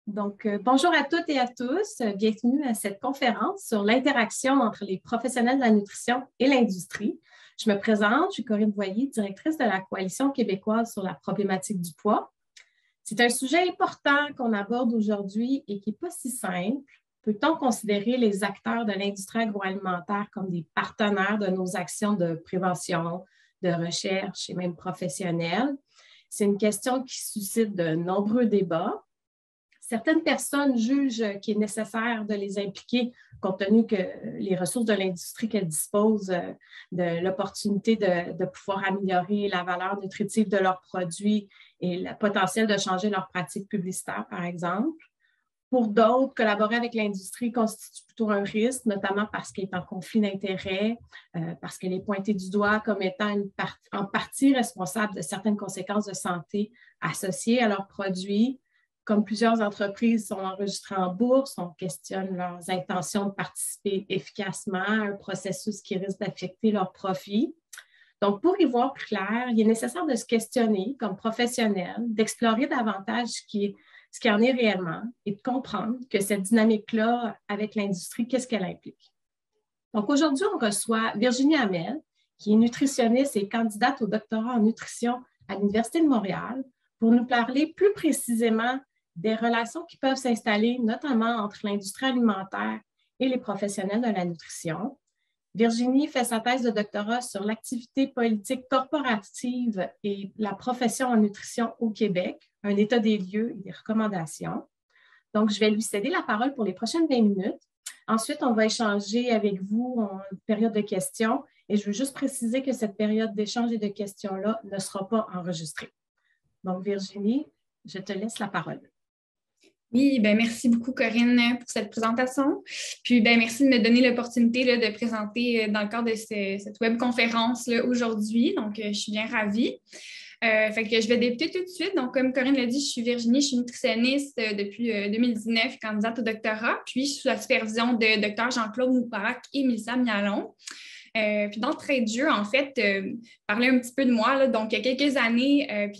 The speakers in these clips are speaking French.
Bonjour à toutes et à tous. Bienvenue à cette conférence sur l'interaction entre les professionnels de la nutrition et l'industrie. Je me présente, je suis Corinne Boyer, directrice de la Coalition québécoise sur la problématique du poids. C'est un sujet important qu'on aborde aujourd'hui et qui n'est pas si simple. Peut-on considérer les acteurs de l'industrie agroalimentaire comme des partenaires de nos actions de prévention, de recherche et même professionnelles? C'est une question qui suscite de nombreux débats. Certaines personnes jugent qu'il est nécessaire de les impliquer compte tenu que les ressources de l'industrie qu'elles disposent de l'opportunité de pouvoir améliorer la valeur nutritive de leurs produits et le potentiel de changer leurs pratiques publicitaires, par exemple. Pour d'autres, collaborer avec l'industrie constitue plutôt un risque, notamment parce qu'elle est en conflit d'intérêts, parce qu'elle est pointée du doigt comme étant en partie responsable de certaines conséquences de santé associées à leurs produits. Comme plusieurs entreprises sont enregistrées en bourse, on questionne leurs intentions de participer efficacement à un processus qui risque d'affecter leurs profits. Donc, pour y voir plus clair, il est nécessaire de se questionner comme professionnel, d'explorer davantage ce qui en est réellement et de comprendre que cette dynamique-là avec l'industrie, qu'est-ce qu'elle implique. Donc, aujourd'hui, on reçoit Virginie Hamel, qui est nutritionniste et candidate au doctorat en nutrition à l'Université de Montréal, pour nous parler plus précisément des relations qui peuvent s'installer, notamment entre l'industrie alimentaire et les professionnels de la nutrition. Virginie fait sa thèse de doctorat sur l'activité politique corporative et la profession en nutrition au Québec, un état des lieux et des recommandations. Donc, je vais lui céder la parole pour les prochaines 20 minutes. Ensuite, on va échanger avec vous en période de questions et je veux juste préciser que cette période d'échange et de questions-là ne sera pas enregistrée. Donc, Virginie, je te laisse la parole. Oui, merci beaucoup, Corinne, pour cette présentation. Puis, merci de me donner l'opportunité de présenter dans le cadre de cette webconférence aujourd'hui. Donc, je suis bien ravie. Je vais débuter tout de suite. Donc, comme Corinne l'a dit, je suis Virginie, je suis nutritionniste depuis 2019, candidate au doctorat. Puis, je suis sous la supervision de Dr Jean-Claude Mouparak et Mélissa Mialon. Puis d'entrée de jeu, en fait, parler un petit peu de moi. Là, donc, il y a quelques années,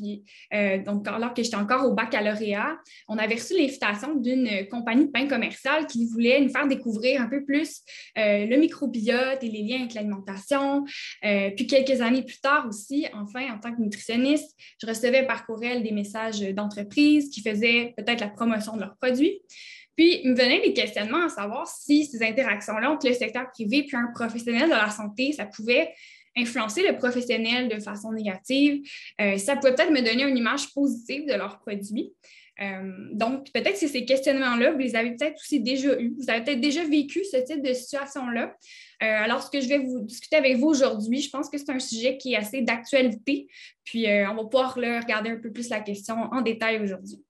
donc, alors que j'étais encore au baccalauréat, on avait reçu l'invitation d'une compagnie de pain commercial qui voulait nous faire découvrir un peu plus le microbiote et les liens avec l'alimentation. Puis quelques années plus tard aussi, enfin, en tant que nutritionniste, je recevais par courriel des messages d'entreprises qui faisaient peut-être la promotion de leurs produits. Puis, il me venait des questionnements à savoir si ces interactions-là entre le secteur privé puis un professionnel de la santé, ça pouvait influencer le professionnel de façon négative. Ça pouvait peut-être me donner une image positive de leurs produits. Donc, peut-être que ces questionnements-là, vous les avez peut-être aussi déjà eus. Vous avez peut-être déjà vécu ce type de situation-là. Alors, ce que je vais vous discuter avec vous aujourd'hui, je pense que c'est un sujet qui est assez d'actualité. Puis, on va pouvoir regarder un peu plus la question en détail aujourd'hui.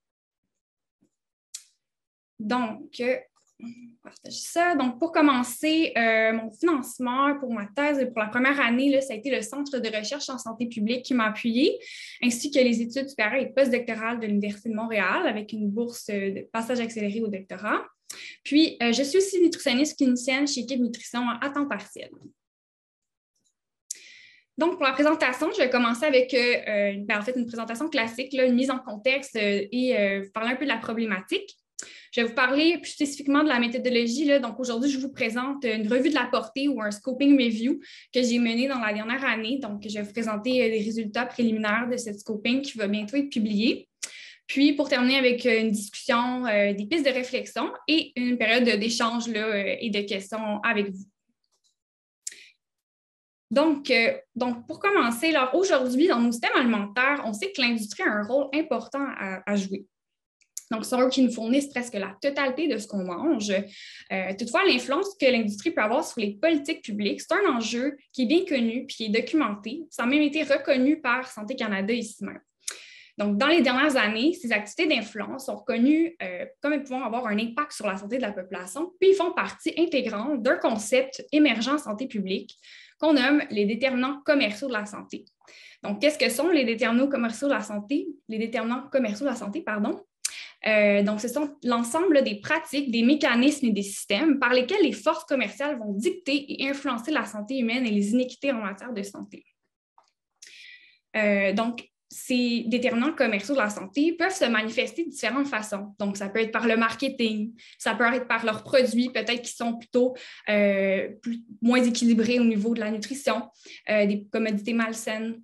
Donc, on va partager ça. Donc, pour commencer, mon financement pour ma thèse pour la première année, là, ça a été le Centre de recherche en santé publique qui m'a appuyée, ainsi que les études supérieures et postdoctorales de l'Université de Montréal avec une bourse de passage accéléré au doctorat. Puis, je suis aussi nutritionniste clinicienne chez Équipe Nutrition à temps partiel. Donc, pour la présentation, je vais commencer avec une présentation classique, là, une mise en contexte et parler un peu de la problématique. Je vais vous parler plus spécifiquement de la méthodologie. Là. Donc, aujourd'hui, je vous présente une revue de la portée ou un scoping review que j'ai mené dans la dernière année. Donc, je vais vous présenter les résultats préliminaires de cette scoping qui va bientôt être publié. Puis, pour terminer avec une discussion, des pistes de réflexion et une période d'échange et de questions avec vous. Donc, pour commencer, aujourd'hui, dans nos systèmes alimentaires, on sait que l'industrie a un rôle important à jouer. Donc, c'est eux qui nous fournissent presque la totalité de ce qu'on mange. Toutefois, l'influence que l'industrie peut avoir sur les politiques publiques, c'est un enjeu qui est bien connu et qui est documenté. Ça a même été reconnu par Santé Canada ici même. Donc, dans les dernières années, ces activités d'influence sont reconnues comme pouvant avoir un impact sur la santé de la population, puis ils font partie intégrante d'un concept émergent en santé publique qu'on nomme les déterminants commerciaux de la santé. Donc, qu'est-ce que sont les déterminants commerciaux de la santé? Donc, ce sont l'ensemble des pratiques, des mécanismes et des systèmes par lesquels les forces commerciales vont dicter et influencer la santé humaine et les inéquités en matière de santé. Donc, ces déterminants commerciaux de la santé peuvent se manifester de différentes façons. Donc, ça peut être par le marketing, ça peut être par leurs produits, peut-être qui sont plutôt moins équilibrés au niveau de la nutrition, des commodités malsaines,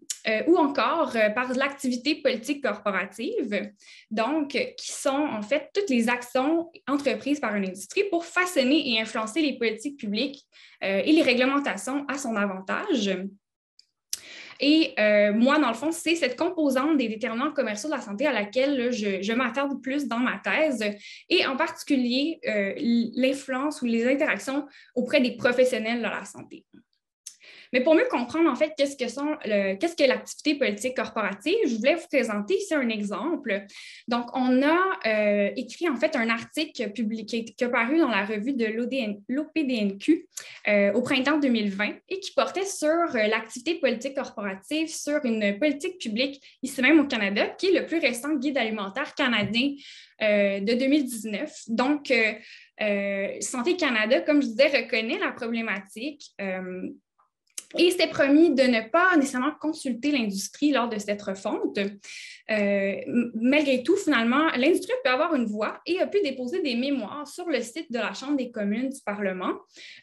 ou encore par l'activité politique corporative, donc qui sont en fait toutes les actions entreprises par une industrie pour façonner et influencer les politiques publiques et les réglementations à son avantage. Et moi, dans le fond, c'est cette composante des déterminants commerciaux de la santé à laquelle là, je m'attarde plus dans ma thèse, et en particulier l'influence ou les interactions auprès des professionnels de la santé. Mais pour mieux comprendre, en fait, qu'est-ce que l'activité politique corporative, je voulais vous présenter ici un exemple. Donc, on a écrit, en fait, un article publié qui a paru dans la revue de l'OPDNQ au printemps 2020 et qui portait sur l'activité politique corporative, sur une politique publique, ici même au Canada, qui est le plus récent guide alimentaire canadien de 2019. Donc, Santé Canada, comme je disais, reconnaît la problématique et s'est promis de ne pas nécessairement consulter l'industrie lors de cette refonte. Malgré tout, finalement, l'industrie peut avoir une voix et a pu déposer des mémoires sur le site de la Chambre des communes du Parlement,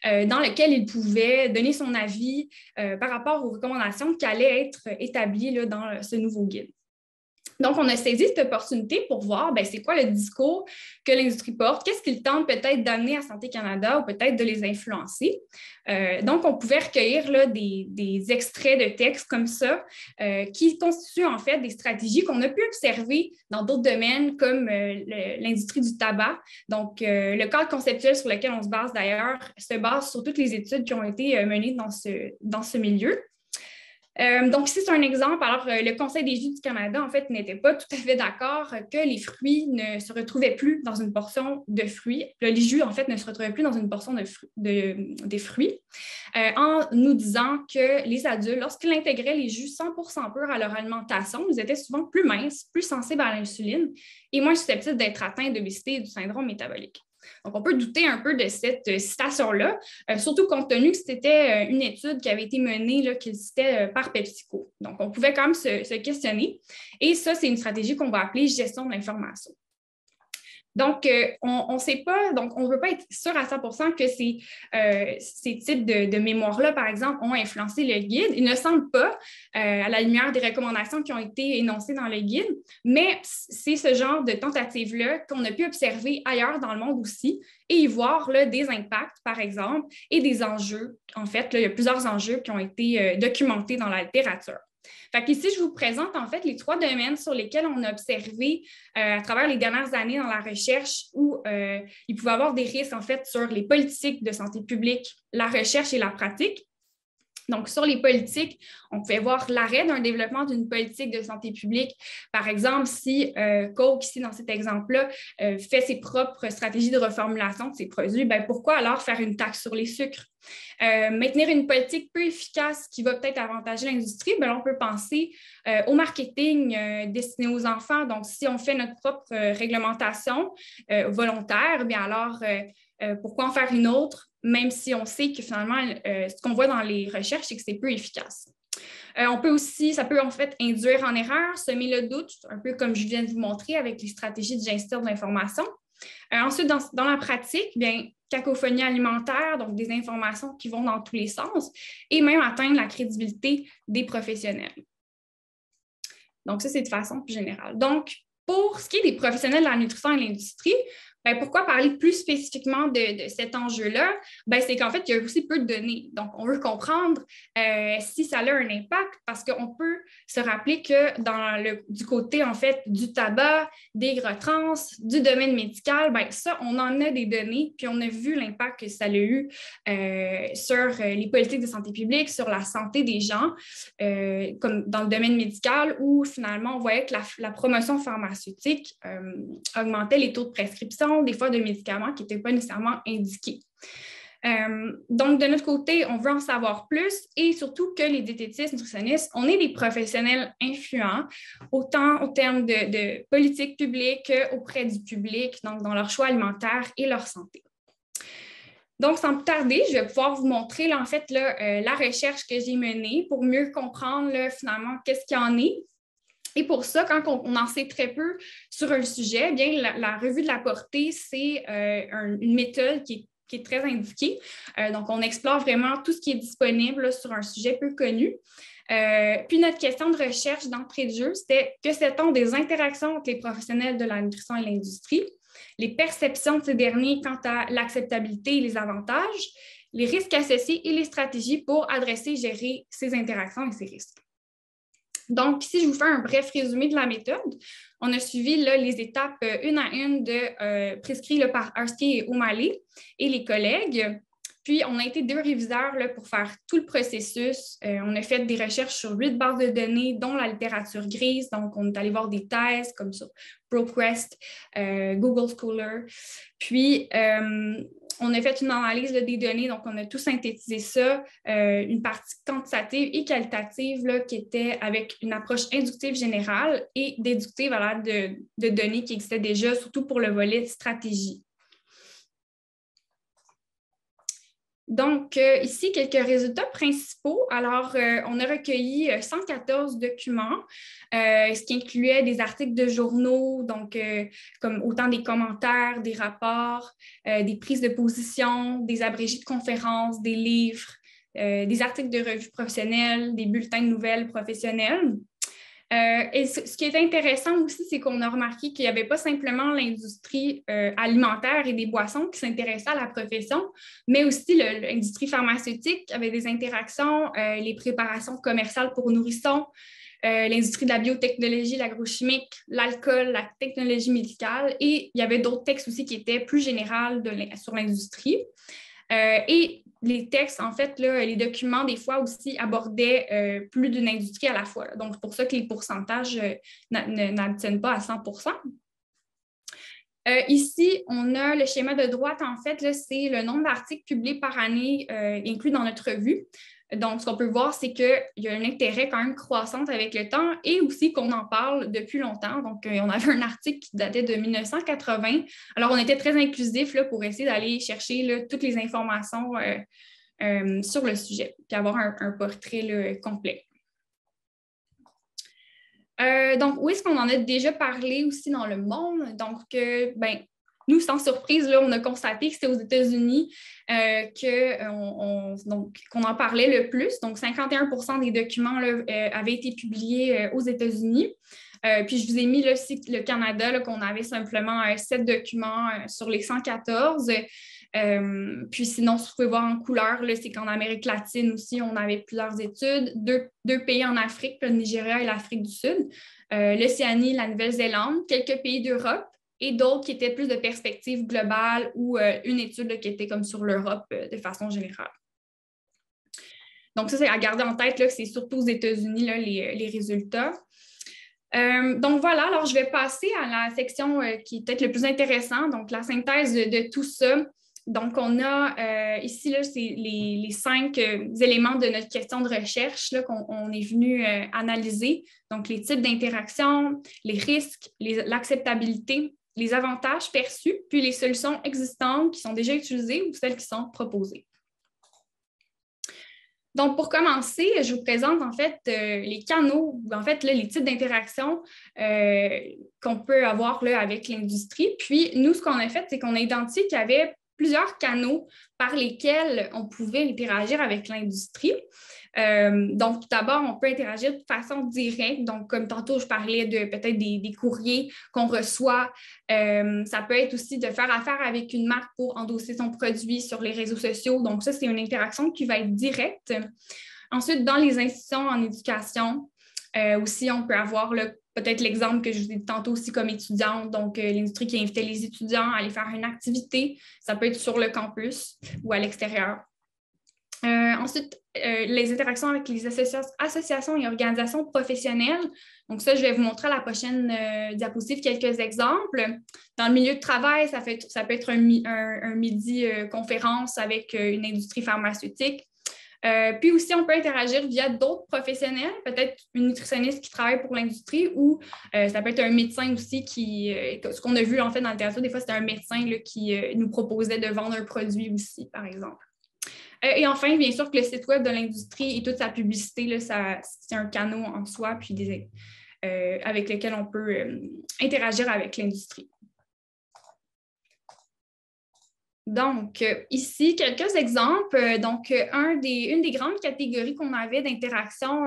dans lequel il pouvait donner son avis par rapport aux recommandations qui allaient être établies là, dans ce nouveau guide. Donc, on a saisi cette opportunité pour voir c'est quoi le discours que l'industrie porte, qu'est-ce qu'il tente peut-être d'amener à Santé Canada ou peut-être de les influencer. Donc, on pouvait recueillir là, des extraits de textes comme ça qui constituent en fait des stratégies qu'on a pu observer dans d'autres domaines comme l'industrie du tabac. Donc, le cadre conceptuel sur lequel on se base d'ailleurs se base sur toutes les études qui ont été menées dans ce milieu. Donc, ici, c'est un exemple. Alors, le Conseil des jus du Canada, en fait, n'était pas tout à fait d'accord que les fruits ne se retrouvaient plus dans une portion de fruits. Les jus, en fait, ne se retrouvaient plus dans une portion des fruits, en nous disant que les adultes, lorsqu'ils intégraient les jus 100% purs à leur alimentation, ils étaient souvent plus minces, plus sensibles à l'insuline et moins susceptibles d'être atteints d'obésité et du syndrome métabolique. Donc, on peut douter un peu de cette citation-là, surtout compte tenu que c'était une étude qui avait été menée, là, qu'il citait par PepsiCo. Donc, on pouvait quand même se questionner. Et ça, c'est une stratégie qu'on va appeler gestion de l'information. Donc, on ne sait pas, donc on ne veut pas être sûr à 100% que ces types de mémoires-là, par exemple, ont influencé le guide. Il ne semble pas, à la lumière des recommandations qui ont été énoncées dans le guide, mais c'est ce genre de tentative-là qu'on a pu observer ailleurs dans le monde aussi et y voir là, des impacts, par exemple, et des enjeux. En fait, là, il y a plusieurs enjeux qui ont été documentés dans la littérature. Fait qu'ici, je vous présente en fait les 3 domaines sur lesquels on a observé à travers les dernières années dans la recherche où il pouvait y avoir des risques en fait sur les politiques de santé publique, la recherche et la pratique. Donc, sur les politiques, on pouvait voir l'arrêt d'un développement d'une politique de santé publique. Par exemple, si Coke, ici dans cet exemple-là, fait ses propres stratégies de reformulation de ses produits, pourquoi alors faire une taxe sur les sucres? Maintenir une politique peu efficace qui va peut-être avantager l'industrie, on peut penser au marketing destiné aux enfants. Donc, si on fait notre propre réglementation volontaire, alors pourquoi en faire une autre, même si on sait que finalement, ce qu'on voit dans les recherches, c'est que c'est peu efficace. Ça peut en fait induire en erreur, semer le doute, un peu comme je viens de vous montrer avec les stratégies de gestion de l'information. Ensuite, dans la pratique, cacophonie alimentaire, donc des informations qui vont dans tous les sens, et même atteindre la crédibilité des professionnels. Donc, ça, c'est de façon plus générale. Donc, pour ce qui est des professionnels de la nutrition et de l'industrie, pourquoi parler plus spécifiquement de cet enjeu-là? C'est qu'en fait, il y a aussi peu de données. Donc, on veut comprendre si ça a un impact parce qu'on peut se rappeler que du côté, en fait, du tabac, des gras trans, du domaine médical, ça, on en a des données, puis on a vu l'impact que ça a eu sur les politiques de santé publique, sur la santé des gens, comme dans le domaine médical, où finalement, on voyait que la promotion pharmaceutique augmentait les taux de prescription, des fois de médicaments qui n'étaient pas nécessairement indiqués. Donc, de notre côté, on veut en savoir plus et surtout que les diététistes, nutritionnistes, on est des professionnels influents, autant au terme de politique publique qu'auprès du public, donc dans leur choix alimentaire et leur santé. Donc, sans plus tarder, je vais pouvoir vous montrer là, en fait, là, la recherche que j'ai menée pour mieux comprendre là, finalement qu'est-ce qu'il y en est. Et pour ça, quand on en sait très peu sur un sujet, bien, la revue de la portée, c'est une méthode qui est très indiquée. Donc, on explore vraiment tout ce qui est disponible là, sur un sujet peu connu. Puis, notre question de recherche d'entrée de jeu, c'était que sait-on des interactions entre les professionnels de la nutrition et l'industrie, les perceptions de ces derniers quant à l'acceptabilité et les avantages, les risques associés et les stratégies pour adresser et gérer ces interactions et ces risques. Donc, si je vous fais un bref résumé de la méthode, on a suivi là, les étapes une à une prescrites là, par Arsky et O'Malley et les collègues. Puis, on a été 2 réviseurs là, pour faire tout le processus. On a fait des recherches sur 8 bases de données, dont la littérature grise. Donc, on est allé voir des thèses comme sur ProQuest, Google Scholar. Puis, on a fait une analyse là, des données, donc on a tout synthétisé ça, une partie quantitative et qualitative là, qui était avec une approche inductive générale et déductive à l'aide de données qui existaient déjà, surtout pour le volet stratégie. Donc, ici, quelques résultats principaux. Alors, on a recueilli 114 documents, ce qui incluait des articles de journaux, donc comme autant des commentaires, des rapports, des prises de position, des abrégés de conférences, des livres, des articles de revues professionnelles, des bulletins de nouvelles professionnels. Et ce qui est intéressant aussi, c'est qu'on a remarqué qu'il n'y avait pas simplement l'industrie alimentaire et des boissons qui s'intéressaient à la profession, mais aussi l'industrie pharmaceutique avait des interactions, les préparations commerciales pour nourrissons, l'industrie de la biotechnologie, l'agrochimique, l'alcool, la technologie médicale, et il y avait d'autres textes aussi qui étaient plus généraux sur l'industrie. Et les textes, en fait, là, les documents, des fois aussi, abordaient plus d'une industrie à la fois. Donc, c'est pour ça que les pourcentages n'abtiennent pas à 100%. Ici, on a le schéma de droite, en fait, c'est le nombre d'articles publiés par année inclus dans notre revue. Donc, ce qu'on peut voir, c'est qu'il y a un intérêt quand même croissant avec le temps et aussi qu'on en parle depuis longtemps. Donc, on avait un article qui datait de 1980. Alors, on était très inclusif là, pour essayer d'aller chercher là, toutes les informations sur le sujet puis avoir un portrait là, complet. Donc, où est-ce qu'on en a déjà parlé aussi dans le monde? Donc, nous, sans surprise, là, on a constaté que c'était aux États-Unis qu'on en parlait le plus. Donc, 51% des documents là, avaient été publiés aux États-Unis. Puis, je vous ai mis là, aussi le Canada, là, qu'on avait simplement 7 documents sur les 114. Puis sinon, si vous pouvez voir en couleur, c'est qu'en Amérique latine aussi, on avait plusieurs études. Deux pays en Afrique, le Nigeria et l'Afrique du Sud, l'Océanie, la Nouvelle-Zélande, quelques pays d'Europe et d'autres qui étaient plus de perspective globale ou une étude là, qui était comme sur l'Europe de façon générale. Donc ça, c'est à garder en tête là, que c'est surtout aux États-Unis là, les résultats. Donc voilà, alors je vais passer à la section qui est peut-être le plus intéressant, donc la synthèse de tout ça. Donc on a ici, là, c'est les 5 éléments de notre question de recherche là, qu'on est venu analyser. Donc les types d'interaction, les risques, l'acceptabilité, les avantages perçus, puis les solutions existantes qui sont déjà utilisées ou celles qui sont proposées. Donc, pour commencer, je vous présente en fait les canaux, en fait, là, les types d'interactions qu'on peut avoir là, avec l'industrie. Puis, nous, ce qu'on a fait, c'est qu'on a identifié qu'il y avait plusieurs canaux par lesquels on pouvait interagir avec l'industrie. Donc, tout d'abord, on peut interagir de façon directe. Donc, comme tantôt, je parlais de peut-être des courriers qu'on reçoit. Ça peut être aussi de faire affaire avec une marque pour endosser son produit sur les réseaux sociaux. Donc, ça, c'est une interaction qui va être directe. Ensuite, dans les institutions en éducation, aussi, on peut avoir peut-être l'exemple que je vous ai dit tantôt aussi comme étudiante, donc l'industrie qui invitait les étudiants à aller faire une activité. Ça peut être sur le campus ou à l'extérieur. Ensuite, les interactions avec les associations et organisations professionnelles. Donc ça, je vais vous montrer à la prochaine diapositive quelques exemples. Dans le milieu de travail, ça peut être un midi conférence avec une industrie pharmaceutique. Puis aussi, on peut interagir via d'autres professionnels, peut-être une nutritionniste qui travaille pour l'industrie ou ça peut être un médecin aussi ce qu'on a vu en fait dans la littérature, des fois, c'était un médecin là, qui nous proposait de vendre un produit aussi, par exemple. Et enfin, bien sûr que le site web de l'industrie et toute sa publicité, là, c'est un canal en soi, puis avec lesquels on peut interagir avec l'industrie. Donc, ici, quelques exemples. Donc, une des grandes catégories qu'on avait d'interaction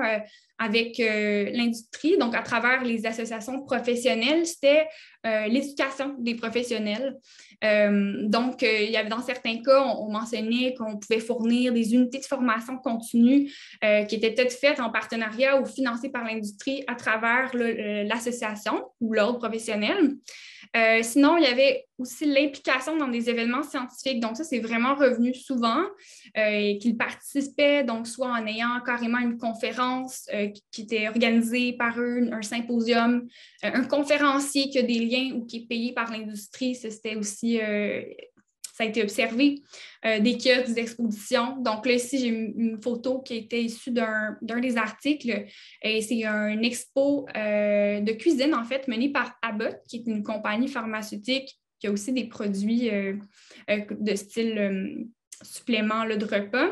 avec l'industrie, donc à travers les associations professionnelles, c'était l'éducation des professionnels. Donc, il y avait dans certains cas, on mentionnait qu'on pouvait fournir des unités de formation continue qui étaient peut-être faites en partenariat ou financées par l'industrie à travers l'association ou l'ordre professionnel. Sinon, il y avait aussi l'implication dans des événements scientifiques. Donc, ça, c'est vraiment revenu souvent qu'ils participaient, donc soit en ayant carrément une conférence qui était organisée par eux, un symposium, un conférencier qui a des liens ou qui est payé par l'industrie, c'était aussi... ça a été observé, des kiosques, des expositions. Donc là, ici, j'ai une photo qui était issue d'un des articles. Et c'est une expo de cuisine, en fait, menée par Abbott, qui est une compagnie pharmaceutique qui a aussi des produits de style supplément là, de repas.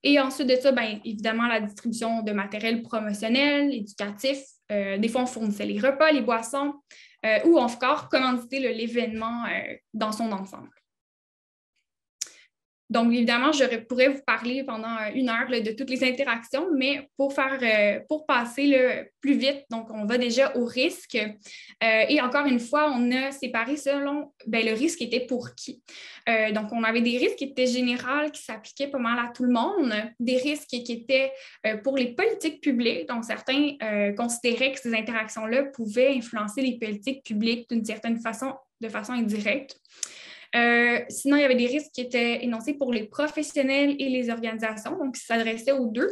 Et ensuite de ça, bien, évidemment, la distribution de matériel promotionnel, éducatif. Des fois, on fournissait les repas, les boissons, ou encore commanditer l'événement dans son ensemble. Donc, évidemment, je pourrais vous parler pendant 1 heure là, de toutes les interactions, mais pour passer là, plus vite, donc on va déjà au risque. Et encore une fois, on a séparé selon le risque était pour qui. Donc, on avait des risques qui étaient généraux, qui s'appliquaient pas mal à tout le monde, des risques qui étaient pour les politiques publiques. Donc, certains considéraient que ces interactions-là pouvaient influencer les politiques publiques d'une certaine façon, de façon indirecte. Sinon, il y avait des risques qui étaient énoncés pour les professionnels et les organisations, donc qui s'adressaient aux deux.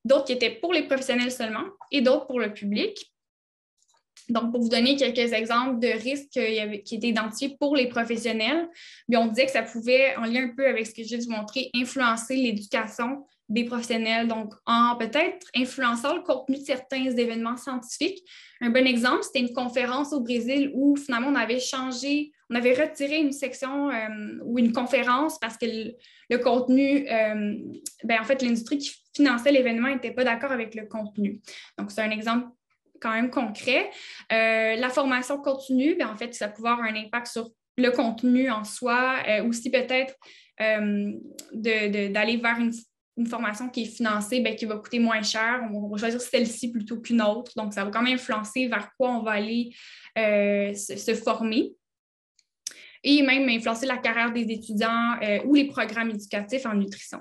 D'autres qui étaient pour les professionnels seulement et d'autres pour le public. Donc, pour vous donner quelques exemples de risques qui étaient identifiés pour les professionnels, bien, on disait que ça pouvait, en lien un peu avec ce que je viens de vous montrer, influencer l'éducation des professionnels, donc en peut-être influençant le contenu de certains événements scientifiques. Un bon exemple, c'était une conférence au Brésil où finalement on avait retiré une section ou une conférence parce que le contenu, en fait, l'industrie qui finançait l'événement n'était pas d'accord avec le contenu. Donc, c'est un exemple quand même concret. La formation continue, en fait, ça peut avoir un impact sur le contenu en soi, aussi peut-être d'aller vers une formation qui est financée, qui va coûter moins cher. On va choisir celle-ci plutôt qu'une autre. Donc, ça va quand même influencer vers quoi on va aller se former. Et même influencer la carrière des étudiants ou les programmes éducatifs en nutrition.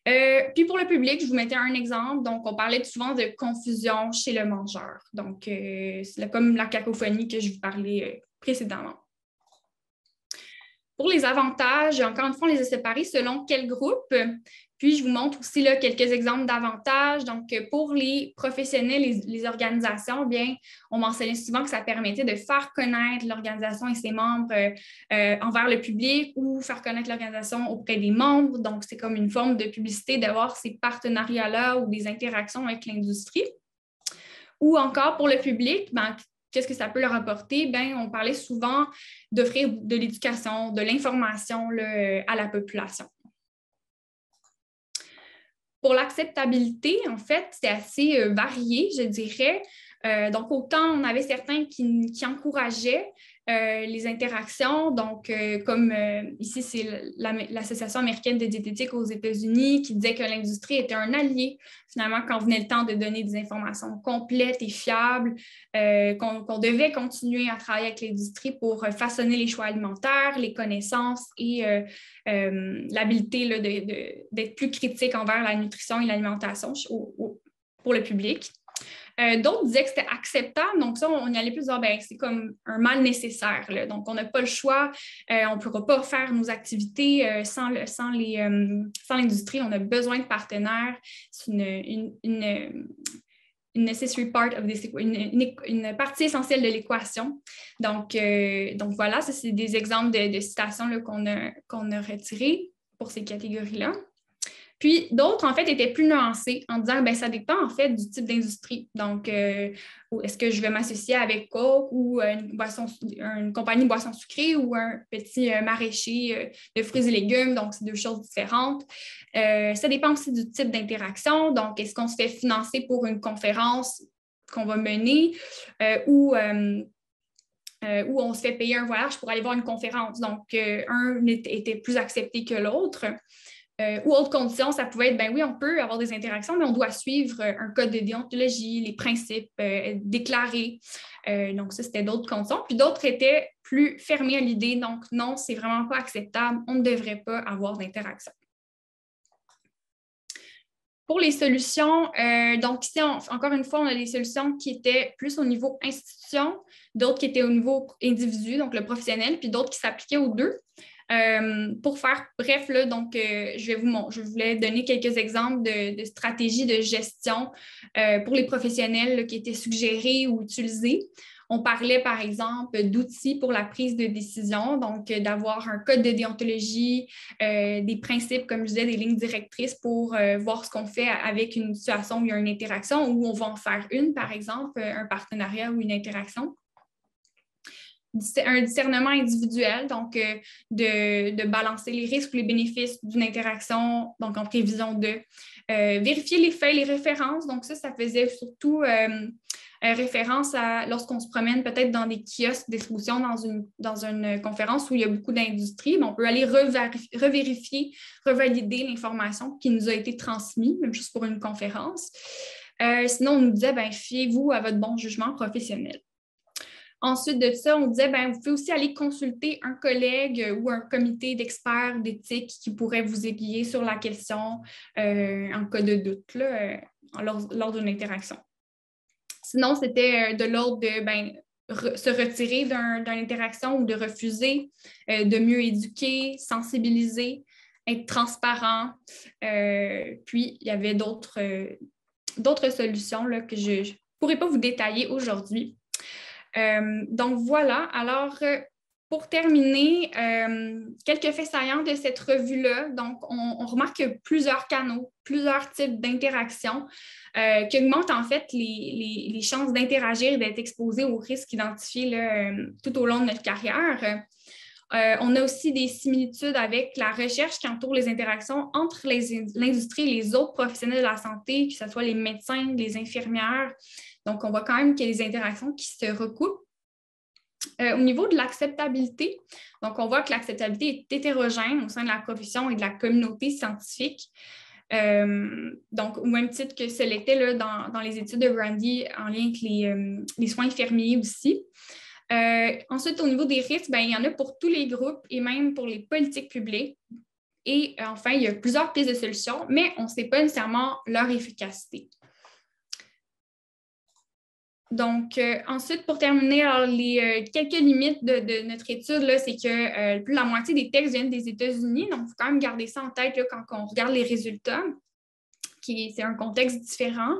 Puis pour le public, je vous mettais un exemple. Donc, on parlait souvent de confusion chez le mangeur. Donc, c'est comme la cacophonie que je vous parlais précédemment. Pour les avantages, encore une fois, on les a séparés selon quel groupe. Puis, je vous montre aussi là, quelques exemples d'avantages. Donc, pour les professionnels et les organisations, bien, on mentionnait souvent que ça permettait de faire connaître l'organisation et ses membres envers le public ou faire connaître l'organisation auprès des membres. Donc, c'est comme une forme de publicité d'avoir ces partenariats-là ou des interactions avec l'industrie. Ou encore pour le public, bien, qu'est-ce que ça peut leur apporter? Bien, on parlait souvent d'offrir de l'éducation, de l'information à la population. Pour l'acceptabilité, en fait, c'est assez varié, je dirais. Donc, autant on avait certains qui encourageaient les interactions. Donc, comme ici, c'est l'Association américaine de diététique aux États-Unis qui disait que l'industrie était un allié, finalement, quand venait le temps de donner des informations complètes et fiables, qu'on devait continuer à travailler avec l'industrie pour façonner les choix alimentaires, les connaissances et l'habileté d'être plus critique envers la nutrition et l'alimentation pour le public. D'autres disaient que c'était acceptable, donc ça, on y allait plus dire, c'est comme un mal nécessaire. Là. Donc, on n'a pas le choix, on ne pourra pas faire nos activités sans l'industrie, on a besoin de partenaires. C'est une necessary part of this, une partie essentielle de l'équation. Donc voilà, ça, c'est des exemples de citations qu'on a retirées pour ces catégories-là. Puis d'autres, en fait, étaient plus nuancés en disant ça dépend, en fait, du type d'industrie. Donc, est-ce que je vais m'associer avec Coke ou une compagnie de boissons sucrées ou un petit maraîcher de fruits et légumes? Donc, c'est deux choses différentes. Ça dépend aussi du type d'interaction. Donc, est-ce qu'on se fait financer pour une conférence qu'on va mener ou où on se fait payer un voyage pour aller voir une conférence. Donc, un était plus accepté que l'autre. Ou autre condition, ça pouvait être, ben oui, on peut avoir des interactions, mais on doit suivre un code de déontologie, les principes déclarés. Donc, ça, c'était d'autres conditions. Puis d'autres étaient plus fermés à l'idée. Donc, non, c'est vraiment pas acceptable. On ne devrait pas avoir d'interaction. Pour les solutions, donc ici, encore une fois, on a des solutions qui étaient plus au niveau institution, d'autres qui étaient au niveau individu, donc le professionnel, puis d'autres qui s'appliquaient aux deux. Pour faire bref, là, donc, je voulais donner quelques exemples de stratégies de gestion pour les professionnels là, qui étaient suggérées ou utilisées. On parlait, par exemple, d'outils pour la prise de décision, donc d'avoir un code de déontologie, des principes, comme je disais, des lignes directrices pour voir ce qu'on fait avec une situation où il y a une interaction, où on va en faire une, par exemple, un partenariat ou une interaction. Un discernement individuel, donc de balancer les risques ou les bénéfices d'une interaction, donc en prévision de vérifier les faits, les références. Donc ça faisait surtout référence à lorsqu'on se promène peut-être dans des kiosques d'exposition dans une conférence où il y a beaucoup d'industrie, on peut aller revérifier, revalider l'information qui nous a été transmise, même juste pour une conférence. Sinon, on nous disait, fiez-vous à votre bon jugement professionnel. Ensuite de ça, on disait, vous pouvez aussi aller consulter un collègue ou un comité d'experts d'éthique qui pourrait vous aiguiller sur la question en cas de doute là, lors d'une interaction. Sinon, c'était de l'ordre de se retirer d'une interaction ou de refuser, de mieux éduquer, sensibiliser, être transparent. Puis, il y avait d'autres solutions là, que je ne pourrais pas vous détailler aujourd'hui. Donc, voilà. Alors, pour terminer, quelques faits saillants de cette revue-là. Donc, on remarque plusieurs canaux, plusieurs types d'interactions qui augmentent en fait les chances d'interagir et d'être exposé aux risques identifiés là, tout au long de notre carrière. On a aussi des similitudes avec la recherche qui entoure les interactions entre l'industrie et les autres professionnels de la santé, que ce soit les médecins, les infirmières. Donc, on voit quand même qu'il y a des interactions qui se recoupent. Au niveau de l'acceptabilité, donc on voit que l'acceptabilité est hétérogène au sein de la profession et de la communauté scientifique. Donc, au même titre que ce l'était là, dans les études de Randy en lien avec les soins infirmiers aussi. Ensuite, au niveau des risques, il y en a pour tous les groupes et même pour les politiques publiques. Et enfin, il y a plusieurs pistes de solutions, mais on ne sait pas nécessairement leur efficacité. Donc, ensuite, pour terminer, alors, les quelques limites de notre étude, c'est que plus de la moitié des textes viennent des États-Unis. Donc, il faut quand même garder ça en tête là, quand on regarde les résultats. C'est un contexte différent.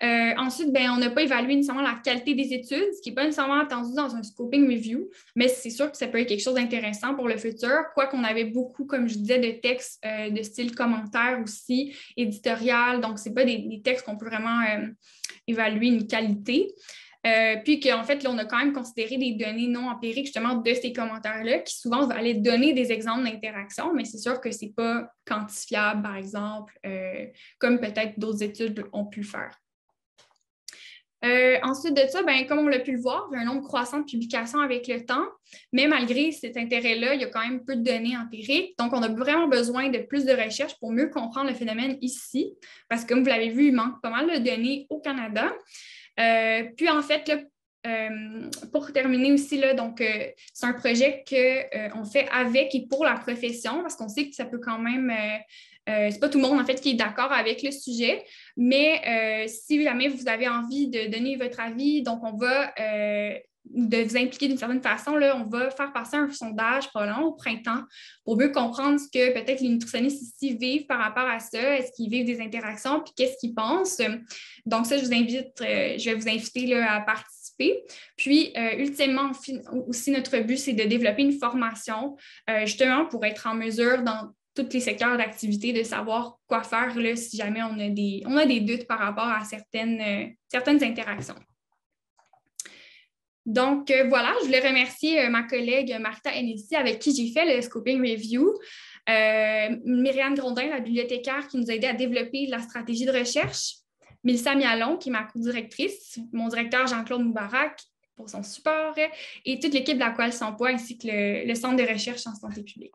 Ensuite, on n'a pas évalué nécessairement la qualité des études, ce qui n'est pas nécessairement attendu dans un scoping review, mais c'est sûr que ça peut être quelque chose d'intéressant pour le futur, quoiqu'on avait beaucoup, comme je disais, de textes de style commentaire aussi, éditorial, donc ce n'est pas des textes qu'on peut vraiment évaluer une qualité. Puis qu'en fait, là, on a quand même considéré des données non empiriques justement de ces commentaires-là qui souvent allaient donner des exemples d'interaction, mais c'est sûr que ce n'est pas quantifiable, par exemple, comme peut-être d'autres études ont pu le faire. Ensuite de ça, comme on l'a pu le voir, il y a un nombre croissant de publications avec le temps, mais malgré cet intérêt-là, il y a quand même peu de données empiriques. Donc, on a vraiment besoin de plus de recherches pour mieux comprendre le phénomène ici, parce que comme vous l'avez vu, il manque pas mal de données au Canada. Puis en fait, là, pour terminer aussi, là, donc, c'est un projet qu'on fait avec et pour la profession parce qu'on sait que ça peut quand même, c'est pas tout le monde en fait qui est d'accord avec le sujet, mais si jamais vous avez envie de donner votre avis, donc on va de vous impliquer d'une certaine façon, là, on va faire passer un sondage probablement au printemps pour mieux comprendre ce que peut-être les nutritionnistes ici vivent par rapport à ça. Est-ce qu'ils vivent des interactions, puis qu'est-ce qu'ils pensent? Donc ça, je vais vous inviter là, à participer. Puis, ultimement, aussi, notre but, c'est de développer une formation justement pour être en mesure dans tous les secteurs d'activité de savoir quoi faire là, si jamais on a des doutes par rapport à certaines interactions. Donc, voilà, je voulais remercier ma collègue Martha Hennessy avec qui j'ai fait le Scoping Review, Myriam Grondin, la bibliothécaire qui nous a aidé à développer la stratégie de recherche, Mélissa Mialon, qui est ma co-directrice, mon directeur Jean-Claude Moubarak pour son support et toute l'équipe de la Coalition Emploi ainsi que le Centre de recherche en santé publique.